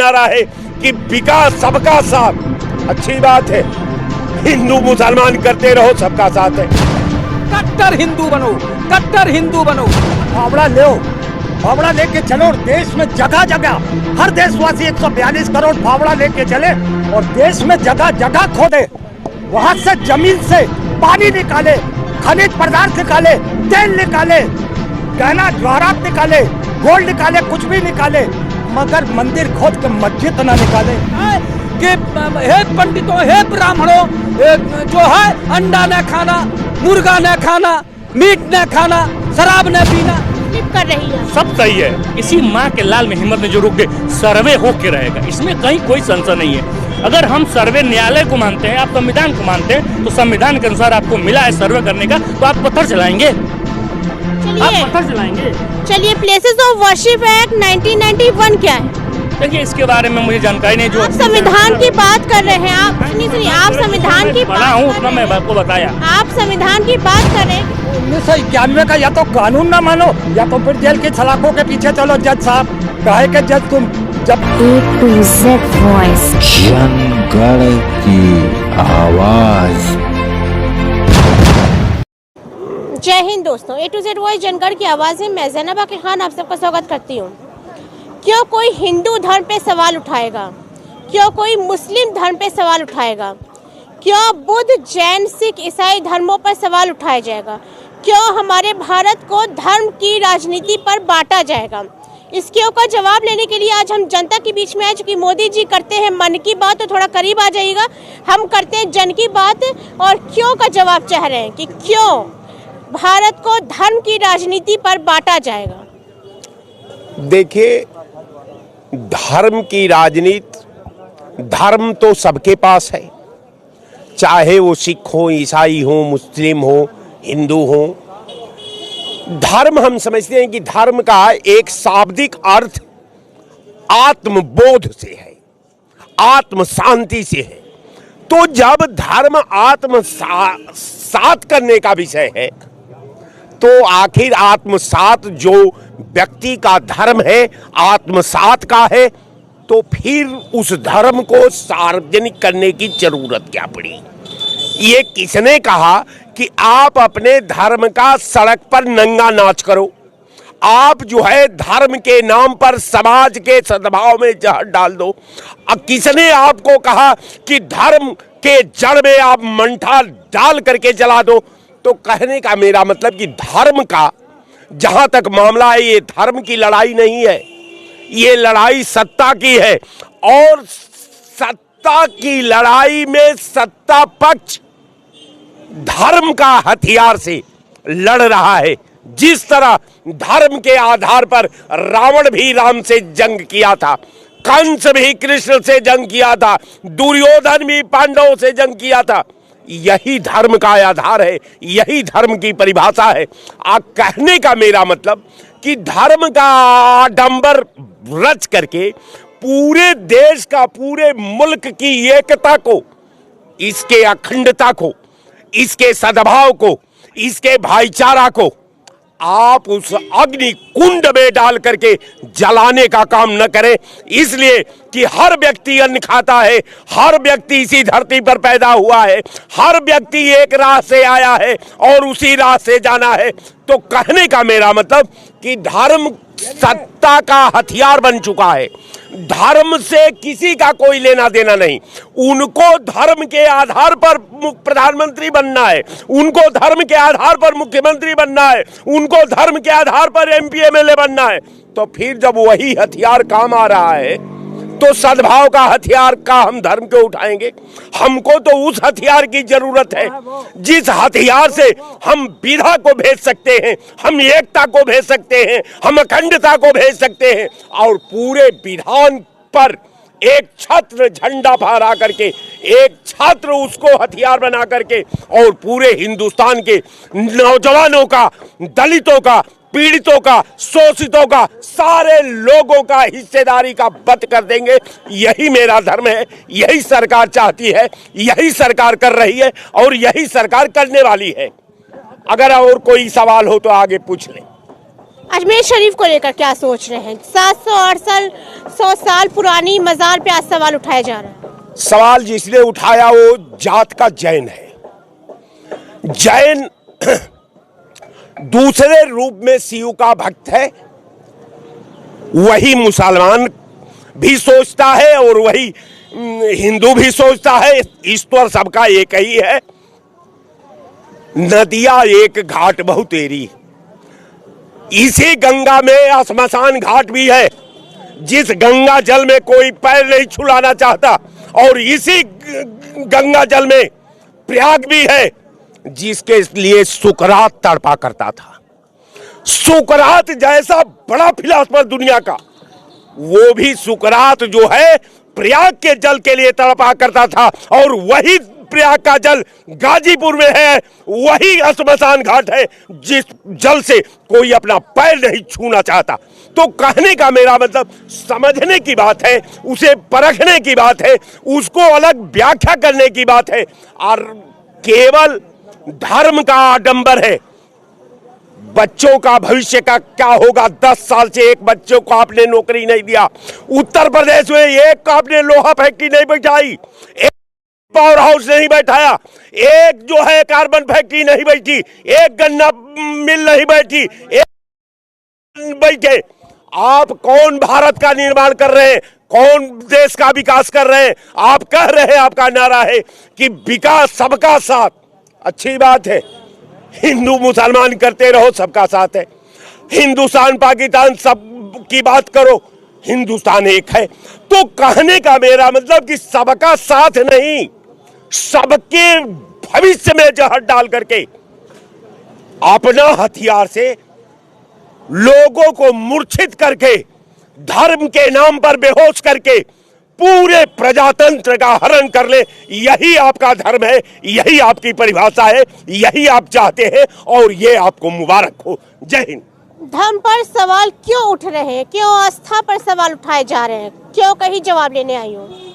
नारा है कि विकास सबका साथ। अच्छी बात है, हिंदू मुसलमान करते रहो, सबका साथ है। कट्टर हिंदू बनो, कट्टर हिंदू बनो। फावड़ा लो, फावड़ा लेके चलो और देश में जगह जगह हर देशवासी 142 करोड़ फावड़ा लेके चले और देश में जगह जगह खोदे, वहां से जमीन से पानी निकाले, खनिज पदार्थ निकाले, तेल निकाले, गहना जवाहरात निकाले, गोल्ड निकाले, कुछ भी निकाले, मगर मंदिर खोद के मस्जिद ना निकाले। कि हे पंडितों, हे ब्राह्मणों, जो है अंडा न खाना, मुर्गा न खाना, मीट न खाना, शराब न पीना कर रही है। सब सही है। इसी माँ के लाल में हिम्मत ने जो रोक दे, सर्वे होके रहेगा, इसमें कहीं कोई संशय नहीं है। अगर हम सर्वे न्यायालय को मानते हैं, आप संविधान को मानते हैं, तो संविधान के अनुसार आपको मिला है सर्वे करने का, तो आप पत्थर चलाएंगे, आप पत्थर चलाएंगे। चलिए, प्लेसेस ऑफ वर्शिप एक्ट 1991 क्या है? देखिए, इसके बारे में मुझे जानकारी नहीं। जो आप संविधान की बात कर रहे हैं, आप सुनिए, आप संविधान की पढ़ा हूँ, उतना मैं आपको बताया। आप संविधान की बात कर रहे हैं। 1991 का या तो कानून ना मानो या तो फिर जेल की सलाखों के पीछे चलो। जज साहब, काहे के जज तुम? जब A to Z वॉइस, जनगण की आवाज। जय हिंद दोस्तों, A to Z वॉइस जनगण की आवाज है। मैं ज़ैनब आकिर खान आप सबका स्वागत करती हूँ। क्यों कोई हिंदू धर्म पे सवाल उठाएगा? क्यों कोई मुस्लिम धर्म पे सवाल उठाएगा? क्यों बुद्ध, जैन, सिख, ईसाई धर्मों पर सवाल उठाया जाएगा? क्यों हमारे भारत को धर्म की राजनीति पर बांटा जाएगा? इसके ऊपर जवाब लेने के लिए आज हम जनता के बीच में आए। चूँकि मोदी जी करते हैं मन की बात, तो थोड़ा करीब आ जाइएगा। हम करते हैं जन की बात और क्यों का जवाब चाह रहे हैं कि क्यों भारत को धर्म की राजनीति पर बांटा जाएगा। देखिए, धर्म की राजनीति, धर्म तो सबके पास है, चाहे वो सिख हो, ईसाई हो, मुस्लिम हो, हिंदू हो। धर्म हम समझते हैं कि धर्म का एक शाब्दिक अर्थ आत्मबोध से है, आत्म शांति से है। तो जब धर्म आत्म सात करने का विषय है, तो आखिर आत्मसात जो व्यक्ति का धर्म है, आत्मसात का है, तो फिर उस धर्म को सार्वजनिक करने की जरूरत क्या पड़ी? ये किसने कहा कि आप अपने धर्म का सड़क पर नंगा नाच करो? आप जो है धर्म के नाम पर समाज के सद्भाव में जहर डाल दो। अब किसने आपको कहा कि धर्म के जड़ में आप मंठा डाल करके जला दो? तो कहने का मेरा मतलब कि धर्म का जहां तक मामला है, ये धर्म की लड़ाई नहीं है, ये लड़ाई सत्ता की है। और सत्ता की लड़ाई में सत्ता पक्ष धर्म का हथियार से लड़ रहा है। जिस तरह धर्म के आधार पर रावण भी राम से जंग किया था, कंस भी कृष्ण से जंग किया था, दुर्योधन भी पांडवों से जंग किया था, यही धर्म का आधार है, यही धर्म की परिभाषा है। कहने का मेरा मतलब कि धर्म का आडंबर रच करके पूरे देश का, पूरे मुल्क की एकता को, इसके अखंडता को, इसके सद्भाव को, इसके भाईचारा को आप उस अग्नि कुंड में डाल करके जलाने का काम न करें। इसलिए कि हर व्यक्ति अन्न खाता है, हर व्यक्ति इसी धरती पर पैदा हुआ है, हर व्यक्ति एक राह से आया है और उसी राह से जाना है। तो कहने का मेरा मतलब कि धर्म सत्ता का हथियार बन चुका है। धर्म से किसी का कोई लेना देना नहीं। उनको धर्म के आधार पर प्रधानमंत्री बनना है, उनको धर्म के आधार पर मुख्यमंत्री बनना है, उनको धर्म के आधार पर एमपी एमएलए बनना है। तो फिर जब वही हथियार काम आ रहा है, तो सद्भाव का हथियार का हम धर्म को उठाएंगे? हमको तो उस हथियार की जरूरत है जिस हथियार से हम विधा को भेज सकते हैं, हम एकता को भेज सकते हैं, हम अखंडता को भेज सकते हैं, और पूरे विधान पर एक छत्र झंडा फहरा करके, एक छात्र उसको हथियार बना करके, और पूरे हिंदुस्तान के नौजवानों का, दलितों का, पीड़ितों का, शोषितों का, सारे लोगों का हिस्सेदारी का वध कर देंगे। यही मेरा धर्म है, यही सरकार चाहती है, यही सरकार कर रही है और यही सरकार करने वाली है। अगर और कोई सवाल हो तो आगे पूछ लें। अजमेर शरीफ को लेकर क्या सोच रहे हैं? 700 साल 100 साल पुरानी मजार पे आज सवाल उठाया जा रहा है। सवाल जिसने उठाया वो जात का जैन है। जैन दूसरे रूप में शिव का भक्त है। वही मुसलमान भी सोचता है और वही हिंदू भी सोचता है। ईश्वर सबका एक ही है। नदियां एक घाट बहुतेरी। इसी गंगा में श्मशान घाट भी है, जिस गंगा जल में कोई पैर नहीं छुलाना चाहता, और इसी गंगा जल में प्रयाग भी है, जिसके लिए सुकरात तड़पा करता था। सुकरात जैसा बड़ा फिलासफर दुनिया का, वो भी सुकरात जो है प्रयाग के जल के लिए तड़पा करता था, और वही प्रयाग का जल गाजीपुर में है। वही श्मशान घाट है जिस जल से कोई अपना पैर नहीं छूना चाहता। तो कहने का मेरा मतलब समझने की बात है, उसे परखने की बात है, उसको अलग व्याख्या करने की बात है। और केवल धर्म का आडंबर है। बच्चों का भविष्य का क्या होगा? 10 साल से एक बच्चों को आपने नौकरी नहीं दिया। उत्तर प्रदेश में एक आपने लोहा फैक्ट्री नहीं बैठाई, एक पावर हाउस नहीं बैठाया, एक जो है कार्बन फैक्ट्री नहीं बैठी, एक गन्ना मिल नहीं बैठी, एक बैठे। आप कौन भारत का निर्माण कर रहे हैं? कौन देश का विकास कर रहे हैं? आप कह रहे हैं, आपका नारा है कि विकास सबका साथ। अच्छी बात है, हिंदू मुसलमान करते रहो, सबका साथ है। हिंदुस्तान पाकिस्तान सब की बात करो, हिंदुस्तान एक है। तो कहने का मेरा मतलब कि सबका साथ नहीं, सबके भविष्य में जहर डाल करके अपना हथियार से लोगों को मूर्छित करके, धर्म के नाम पर बेहोश करके पूरे प्रजातंत्र का हरण कर ले, यही आपका धर्म है, यही आपकी परिभाषा है, यही आप चाहते हैं, और ये आपको मुबारक हो। जय हिंद। धर्म पर सवाल क्यों उठ रहे हैं? क्यों आस्था पर सवाल उठाए जा रहे हैं? क्यों? कहीं जवाब लेने आई हूँ।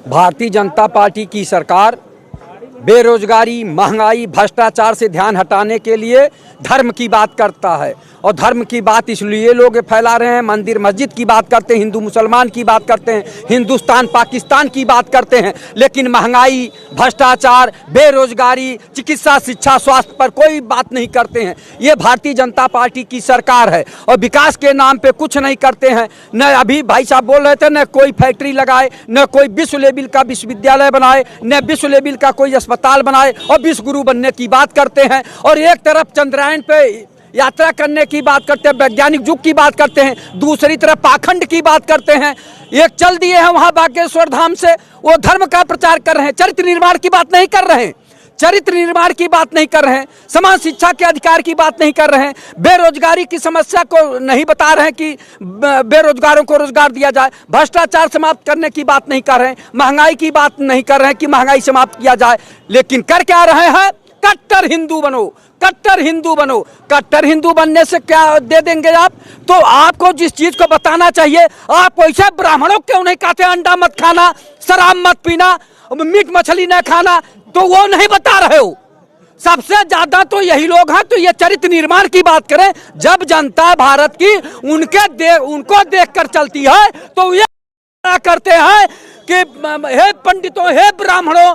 भारतीय जनता पार्टी की सरकार बेरोजगारी, महंगाई, भ्रष्टाचार से ध्यान हटाने के लिए धर्म की बात करता है। और धर्म की बात इसलिए लोग फैला रहे हैं, मंदिर मस्जिद की बात करते हैं, हिंदू मुसलमान की बात करते हैं, हिंदुस्तान पाकिस्तान की बात करते हैं, लेकिन महंगाई, भ्रष्टाचार, बेरोजगारी, चिकित्सा, शिक्षा, स्वास्थ्य पर कोई बात नहीं करते हैं। ये भारतीय जनता पार्टी की सरकार है और विकास के नाम पे कुछ नहीं करते हैं। न अभी भाई साहब बोल रहे थे, न कोई फैक्ट्री लगाए, न कोई विश्व लेवल का विश्वविद्यालय बनाए, न विश्व लेवल का कोई अस्पताल बनाए, और विश्व गुरु बनने की बात करते हैं। और एक तरफ चंद्रयान पे यात्रा करने की बात करते हैं, वैज्ञानिक युग की बात करते हैं, दूसरी तरफ पाखंड की बात करते हैं। एक चल दिए हैं वहां बागेश्वर धाम से, वो धर्म का प्रचार कर रहे हैं, चरित्र निर्माण की बात नहीं कर रहे हैं, चरित्र निर्माण की बात नहीं कर रहे हैं, समान शिक्षा के अधिकार की बात नहीं कर रहे हैं, बेरोजगारी की समस्या को नहीं बता रहे हैं कि बेरोजगारों को रोजगार दिया जाए, भ्रष्टाचार समाप्त करने की बात नहीं कर रहे हैं, महंगाई की बात नहीं कर रहे हैं कि महंगाई समाप्त किया जाए, लेकिन कर क्या रहे हैं? कट्टर हिंदू बनो, कट्टर हिंदू बनो। कट्टर हिंदू बनने से क्या दे देंगे आप? तो आपको जिस चीज को बताना चाहिए, आप वैसे ब्राह्मणों क्यों नहीं कहते अंडा मत खाना, शराब मत पीना, मीट मछली न खाना, तो वो नहीं बता रहे हो। सबसे ज्यादा तो यही लोग हैं। तो ये चरित्र निर्माण की बात करें, जब जनता भारत की उनको देखकर चलती है, तो ये करते हैं कि हे पंडितों, हे ब्राह्मणों,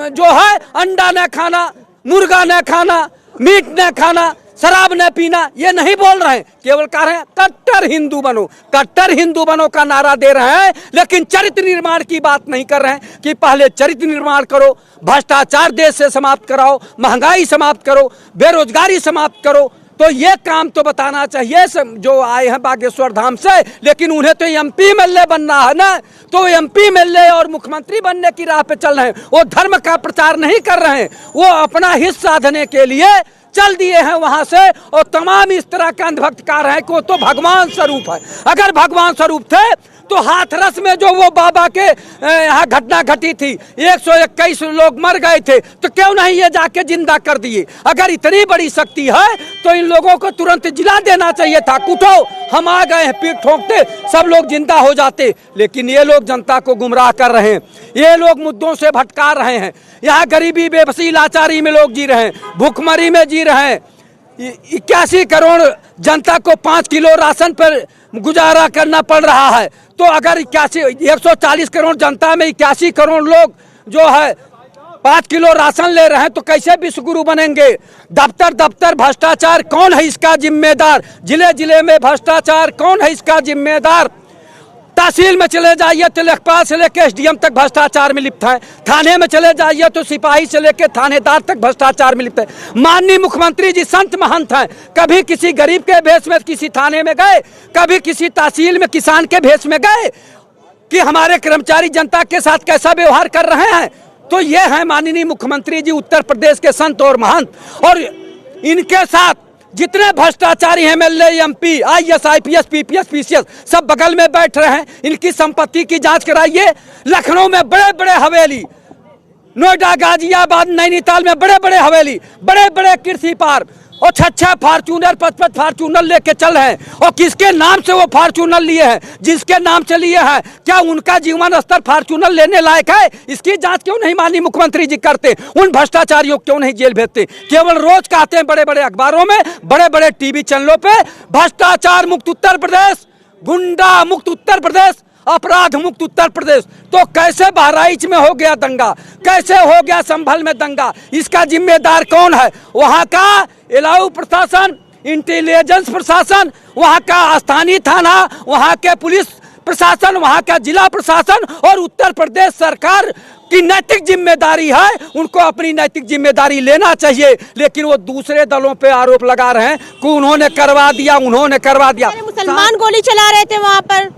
जो है अंडा न खाना, मुर्गा न खाना, मीट न खाना, शराब न पीना, ये नहीं बोल रहे हैं, केवल कह रहे हैं कट्टर हिंदू बनो, कट्टर हिंदू बनो का नारा दे रहे हैं, लेकिन चरित्र निर्माण की बात नहीं कर रहे हैं कि पहले चरित्र निर्माण करो, भ्रष्टाचार देश से समाप्त कराओ, महंगाई समाप्त करो, बेरोजगारी समाप्त करो। तो ये काम तो बताना चाहिए जो आए हैं बागेश्वर धाम से, लेकिन उन्हें तो एमपी एमएलए बनना है ना, तो एमपी एमएलए और मुख्यमंत्री बनने की राह पे चल रहे हैं। वो धर्म का प्रचार नहीं कर रहे हैं, वो अपना हित साधने के लिए चल दिए हैं वहां से। और तमाम इस तरह के अंधभक्त कह रहे हैं कि वो तो भगवान स्वरूप है। अगर भगवान स्वरूप थे तो हाथरस में जो वो बाबा के यहाँ घटना घटी थी, 121 लोग मर गए थे, तो क्यों नहीं ये जाके जिंदा कर दिए? अगर इतनी बड़ी शक्ति है तो इन लोगों को तुरंत जिला देना चाहिए था। कुटो, हम आ गए हैं, पीठ ठोकते, सब लोग जिंदा हो जाते। लेकिन ये लोग जनता को गुमराह कर रहे हैं, ये लोग मुद्दों से भटका रहे हैं। यहाँ गरीबी, बेबसी, लाचारी में लोग जी रहे हैं, भूखमरी में जी रहे हैं, 81 करोड़ जनता को 5 किलो राशन पर गुजारा करना पड़ रहा है। तो अगर 140 करोड़ जनता में 81 करोड़ लोग जो है 5 किलो राशन ले रहे हैं तो कैसे विश्वगुरु बनेंगे। दफ्तर दफ्तर भ्रष्टाचार, कौन है इसका जिम्मेदार। जिले जिले में भ्रष्टाचार, कौन है इसका जिम्मेदार। तहसील में चले जाइए तो लेखपाल से लेकर एसडीएम तक भ्रष्टाचार में लिप्त है। थाने में चले जाइए तो सिपाही से लेकर थानेदार तक भ्रष्टाचार में लिप्त है। माननीय मुख्यमंत्री जी संत महंत हैं, कभी किसी गरीब के भेष में किसी थाने में गए, कभी किसी तहसील में किसान के भेष में गए कि हमारे कर्मचारी जनता के साथ कैसा व्यवहार कर रहे हैं। तो ये है माननीय मुख्यमंत्री जी उत्तर प्रदेश के संत और महंत। और इनके साथ जितने भ्रष्टाचारी हैं, MLA, MP, IAS, IPS, PPS, PCS, सब बगल में बैठ रहे हैं। इनकी संपत्ति की जांच कराइए। लखनऊ में बड़े बड़े हवेली, नोएडा, गाजियाबाद, नैनीताल में बड़े बड़े हवेली, बड़े बड़े कृषि पार्क और 6 फार्चूनर 5 फार्चूनर लेके चल रहे हैं। और किसके नाम से वो फार्चूनर लिए हैं, जिसके नाम से लिए हैं, क्या उनका जीवन स्तर फार्चूनर लेने लायक है? इसकी जांच क्यों नहीं माननीय मुख्यमंत्री जी करते? उन भ्रष्टाचारियों को क्यों नहीं जेल भेजते? केवल रोज कहते हैं बड़े बड़े अखबारों में, बड़े बड़े टीवी चैनलों पे, भ्रष्टाचार मुक्त उत्तर प्रदेश, गुंडा मुक्त उत्तर प्रदेश, अपराध मुक्त उत्तर प्रदेश। तो कैसे बहराइच में हो गया दंगा, कैसे हो गया संभल में दंगा, इसका जिम्मेदार कौन है? वहां का इलाऊ प्रशासन, इंटेलिजेंस प्रशासन, वहां का स्थानीय थाना, वहां के पुलिस प्रशासन, वहां का जिला प्रशासन और उत्तर प्रदेश सरकार की नैतिक जिम्मेदारी है। उनको अपनी नैतिक जिम्मेदारी लेना चाहिए। लेकिन वो दूसरे दलों पे आरोप लगा रहे हैं कि उन्होंने करवा दिया, उन्होंने करवा दिया। मुसलमान गोली चला रहे थे वहां पर,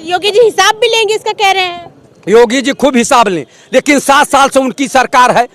योगी जी हिसाब भी लेंगे इसका कह रहे हैं। योगी जी खूब हिसाब लें, लेकिन 7 साल से उनकी सरकार है,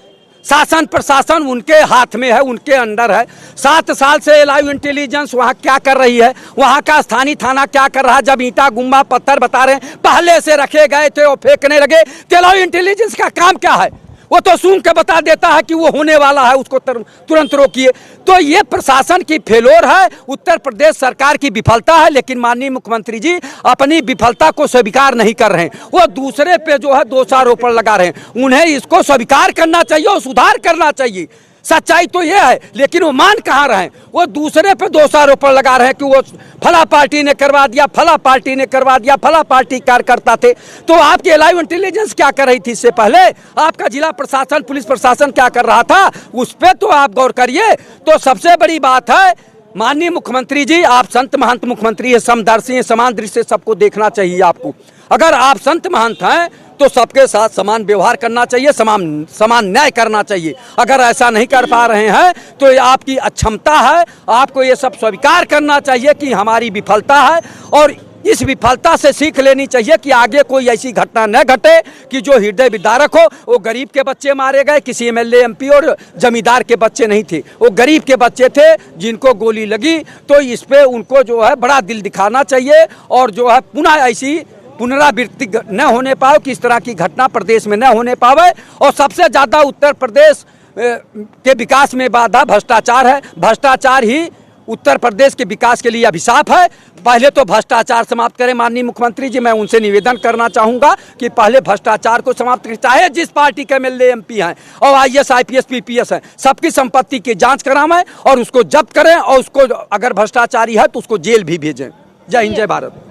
शासन प्रशासन उनके हाथ में है, उनके अंडर है। 7 साल से लाइव इंटेलिजेंस वहाँ क्या कर रही है, वहाँ का स्थानीय थाना क्या कर रहा है। जब ईंटा गुम्बा पत्थर बता रहे हैं पहले से रखे गए थे, वो फेंकने लगे। तो लाइव इंटेलिजेंस का काम क्या है? वो तो सुन के बता देता है कि वो होने वाला है, उसको तुरंत रोकिए। तो ये प्रशासन की फेलोर है, उत्तर प्रदेश सरकार की विफलता है। लेकिन माननीय मुख्यमंत्री जी अपनी विफलता को स्वीकार नहीं कर रहे हैं, वो दूसरे पे जो है दोषारोपण लगा रहे हैं। उन्हें इसको स्वीकार करना चाहिए और सुधार करना चाहिए। सच्चाई तो ये है, लेकिन वो मान कहाँ रहे? वो दूसरे पे दोषारोपण लगा रहे हैं कि वो फला पार्टी ने करवा दिया, फला पार्टी ने करवा दिया, फला पार्टी कार्यकर्ता थे। तो आपकी लाइव इंटेलिजेंस क्या कर रही थी इससे पहले? आपका जिला प्रशासन, पुलिस प्रशासन क्या कर रहा था, उस पर तो आप गौर करिए। तो सबसे बड़ी बात है माननीय मुख्यमंत्री जी, आप संत महंत मुख्यमंत्री है, समदर्शी है, समान दृष्टि से सबको देखना चाहिए आपको। अगर आप संत महंत हैं तो सबके साथ समान व्यवहार करना चाहिए, समान न्याय करना चाहिए। अगर ऐसा नहीं कर पा रहे हैं तो ये आपकी अक्षमता है, आपको ये सब स्वीकार करना चाहिए कि हमारी विफलता है। और इस विफलता से सीख लेनी चाहिए कि आगे कोई ऐसी घटना न घटे कि जो हृदय विदारक हो। वो गरीब के बच्चे मारे गए, किसी एमएलए, एमपी और जमींदार के बच्चे नहीं थे, वो गरीब के बच्चे थे जिनको गोली लगी। तो इस पे उनको जो है बड़ा दिल दिखाना चाहिए और जो है पुनः ऐसी पुनरावृत्ति न होने पाए कि इस तरह की घटना प्रदेश में न होने पावे। और सबसे ज़्यादा उत्तर प्रदेश के विकास में बाधा भ्रष्टाचार है। भ्रष्टाचार ही उत्तर प्रदेश के विकास के लिए अभिशाप है। पहले तो भ्रष्टाचार समाप्त करें माननीय मुख्यमंत्री जी। मैं उनसे निवेदन करना चाहूँगा कि पहले भ्रष्टाचार को समाप्त करें, चाहे जिस पार्टी के एमएलए, एमपी हैं और आईएएस, आईपीएस, पीपीएस हैं, सबकी संपत्ति की जाँच कराएं और उसको जब्त करें और उसको अगर भ्रष्टाचारी है तो उसको जेल भी भेजें। जय हिंद, जय भारत।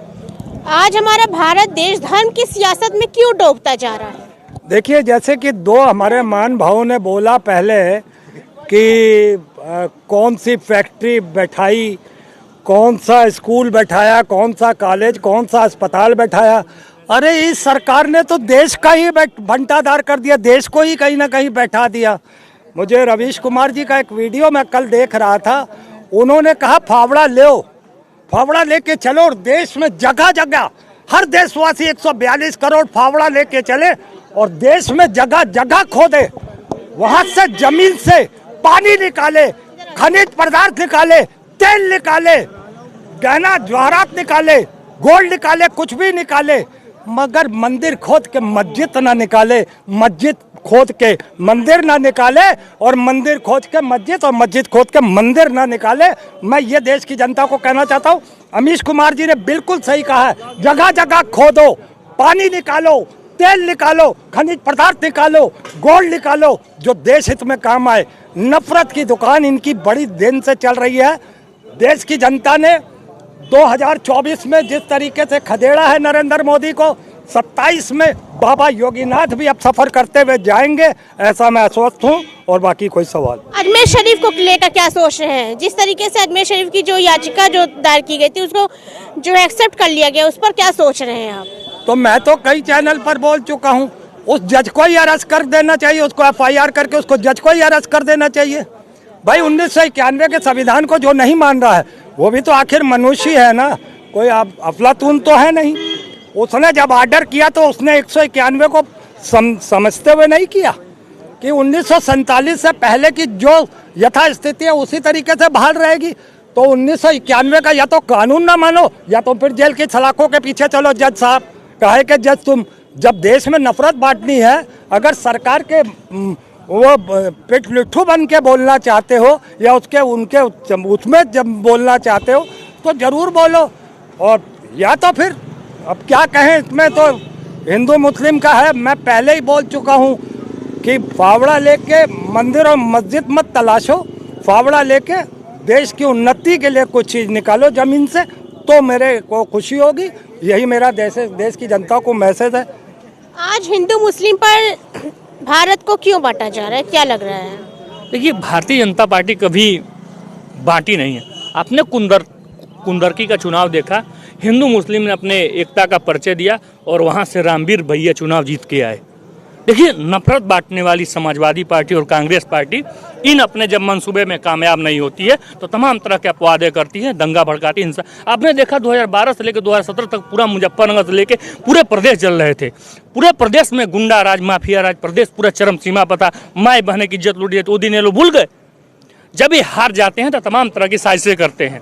आज हमारा भारत देश धर्म की सियासत में क्यों डूबता जा रहा है? देखिए, जैसे कि 2 हमारे महान भावों ने बोला पहले कि कौन सी फैक्ट्री बैठाई, कौन सा स्कूल बैठाया, कौन सा कॉलेज, कौन सा अस्पताल बैठाया। अरे इस सरकार ने तो देश का ही बंटाधार कर दिया, देश को ही कहीं ना कहीं बैठा दिया। मुझे रवीश कुमार जी का एक वीडियो मैं कल देख रहा था, उन्होंने कहा फावड़ा लो, फावड़ा लेके चलो और देश में जगह जगह हर देशवासी 142 करोड़ फावड़ा लेके चले और देश में जगह जगह खोदे, वहां से जमीन से पानी निकाले, खनिज पदार्थ निकाले, तेल निकाले, गहना जवाहरात निकाले, गोल्ड निकाले, कुछ भी निकाले, मगर मंदिर खोद के मस्जिद ना निकाले, मस्जिद खोद के मंदिर ना निकाले और मंदिर खोद के मस्जिद और मस्जिद खोद के मंदिर ना निकाले। मैं ये देश की जनता को कहना चाहता हूँ, अमीश कुमार जी ने बिल्कुल सही कहा है, जगह जगह खोदो, पानी निकालो, तेल निकालो, खनिज पदार्थ निकालो, गोल्ड निकालो, जो देश हित में काम आए। नफरत की दुकान इनकी बड़ी दिन से चल रही है। देश की जनता ने 2024 में जिस तरीके से खदेड़ा है नरेंद्र मोदी को, 27 में बाबा योगीनाथ भी अब सफर करते हुए जाएंगे, ऐसा मैं आश्वस्त हूँ। और बाकी कोई सवाल? अजमेर शरीफ को लेकर क्या सोच रहे हैं? जिस तरीके से अजमेर शरीफ की जो याचिका जो दायर की गई थी उसको जो एक्सेप्ट कर लिया गया, उस पर क्या सोच रहे हैं आप? तो मैं तो कई चैनल पर बोल चुका हूँ, उस जज को ही अरेस्ट कर देना चाहिए, उसको FIR करके उसको जज को ही अरेस्ट कर देना चाहिए। भाई 1991 के संविधान को जो नहीं मान रहा है वो भी तो आखिर मनुष्य है ना, कोई अफलातून तो है नहीं। उसने जब ऑर्डर किया तो उसने 191 को समझते हुए नहीं किया कि 1947 से पहले की जो यथास्थिति है उसी तरीके से बहाल रहेगी। तो 1991 का या तो कानून ना मानो या तो फिर जेल की सलाखों के पीछे चलो। जज साहब कहे कि जज तुम जब देश में नफरत बांटनी है, अगर सरकार के वो पिट्ठू बन के बोलना चाहते हो या उनके उसमें जब बोलना चाहते हो तो जरूर बोलो। और या तो फिर अब क्या कहें, इसमें तो हिंदू मुस्लिम का है। मैं पहले ही बोल चुका हूँ कि फावड़ा लेके मंदिर और मस्जिद मत तलाशो, फावड़ा लेके देश की उन्नति के लिए कुछ चीज़ निकालो ज़मीन से, तो मेरे को खुशी होगी। यही मेरा देश की जनता को मैसेज है। आज हिंदू मुस्लिम पर भारत को क्यों बांटा जा रहा है, क्या लग रहा है? देखिए, भारतीय जनता पार्टी कभी बांटी नहीं है। आपने कुंदरकी का चुनाव देखा, हिंदू मुस्लिम ने अपने एकता का परिचय दिया और वहाँ से रामवीर भैया चुनाव जीत के आए। देखिए, नफरत बांटने वाली समाजवादी पार्टी और कांग्रेस पार्टी इन अपने जब मंसूबे में कामयाब नहीं होती है तो तमाम तरह के अपवादे करती है, दंगा भड़काती, हिंसा। आपने देखा 2012 से लेकर 2017 तक पूरा मुजफ्फरनगर से लेकर पूरे प्रदेश जल रहे थे। पूरे प्रदेश में गुंडा राज, माफिया राज, प्रदेश पूरा चरम सीमा पर था। माए बहने की इज्जत लूटी है, तो वो दिन ये लोग भूल गए। जब ये हार जाते हैं तो तमाम तरह की साजिशें करते हैं।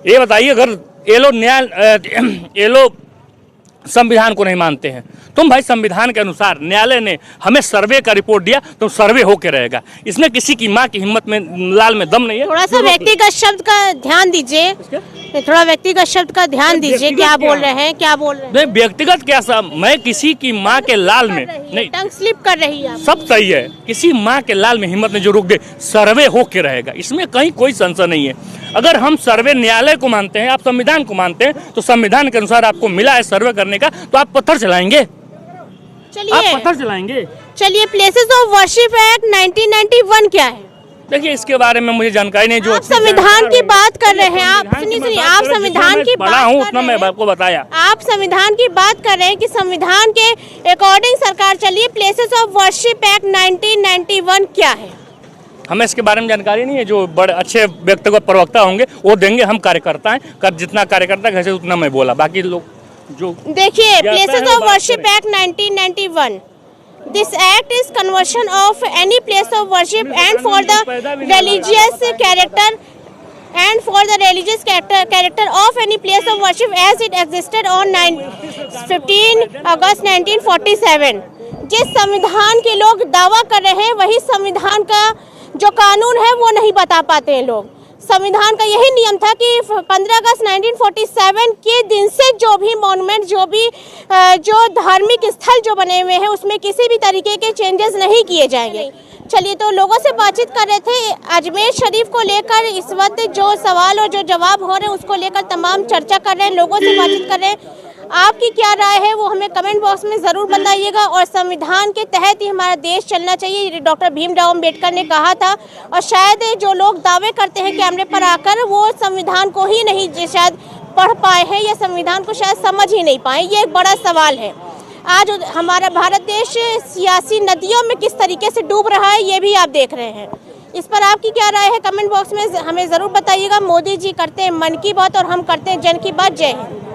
ये बताइए, अगर ये लोग संविधान को नहीं मानते हैं, तुम भाई संविधान के अनुसार न्यायालय ने हमें सर्वे का रिपोर्ट दिया तो सर्वे होके रहेगा। इसमें किसी की माँ की हिम्मत में लाल में दम नहीं है। थोड़ा सा व्यक्तिगत शब्द का ध्यान दीजिए, थोड़ा व्यक्तिगत शब्द का ध्यान दीजिए, क्या बोल रहे हैं, क्या बोल रहे हैं? नहीं, व्यक्तिगत क्या सब, मैं किसी की माँ के लाल में नहीं, टंग स्लिप कर रही है, सब सही है। किसी माँ के लाल में हिम्मत ने जो रोक दे, सर्वे होके रहेगा, इसमें कहीं कोई संशय नहीं है। अगर हम सर्वे न्यायालय को मानते हैं, आप संविधान को मानते हैं, तो संविधान के अनुसार आपको मिला है सर्वे करने का, तो आप पत्थर चलाएंगे, आप पत्थर चलाएंगे। चलिए, प्लेसेस ऑफ वर्शिप एक्ट 1991 क्या है? देखिए, इसके बारे में मुझे जानकारी नहीं। जो आप संविधान की बात कर रहे हैं, आप सुनिए, आप संविधान की पढ़ा हूँ उतना मैं आपको बताया। आप संविधान की बात कर रहे हैं कि संविधान के अकॉर्डिंग सरकार चलिए। प्लेसेस ऑफ वर्शिप एक्ट 1991 क्या है? हमें इसके बारे में जानकारी नहीं है। जो बड़े अच्छे व्यक्तिगत प्रवक्ता होंगे वो देंगे। हम कार्यकर्ता हैं, जितना कार्यकर्ता कैसे उतना मैं बोला, बाकी लोग जो देखिए, places of worship act 1991, this act is conversion of any place of worship and for the religious character of any place of worship as it existed on 15 August 1947। जिस संविधान के लोग दावा कर रहे हैं वही संविधान का जो कानून है वो नहीं बता पाते हैं लोग। संविधान का यही नियम था कि 15 अगस्त 1947 के दिन से जो भी मॉन्यूमेंट, जो धार्मिक स्थल जो बने हुए हैं उसमें किसी भी तरीके के चेंजेस नहीं किए जाएंगे। चलिए, तो लोगों से बातचीत कर रहे थे अजमेर शरीफ को लेकर। इस वक्त जो सवाल और जो जवाब हो रहे हैं उसको लेकर तमाम चर्चा कर रहे हैं, लोगों से बातचीत कर रहे हैं। आपकी क्या राय है वो हमें कमेंट बॉक्स में ज़रूर बताइएगा। और संविधान के तहत ही हमारा देश चलना चाहिए, डॉक्टर भीमराव अम्बेडकर ने कहा था। और शायद जो लोग दावे करते हैं कैमरे पर आकर, वो संविधान को ही नहीं शायद पढ़ पाए हैं या संविधान को शायद समझ ही नहीं पाए। ये एक बड़ा सवाल है। आज हमारा भारत देश सियासी नदियों में किस तरीके से डूब रहा है ये भी आप देख रहे हैं। इस पर आपकी क्या राय है कमेंट बॉक्स में हमें ज़रूर बताइएगा। मोदी जी करते हैं मन की बात और हम करते हैं जन की बात। जय हिंद।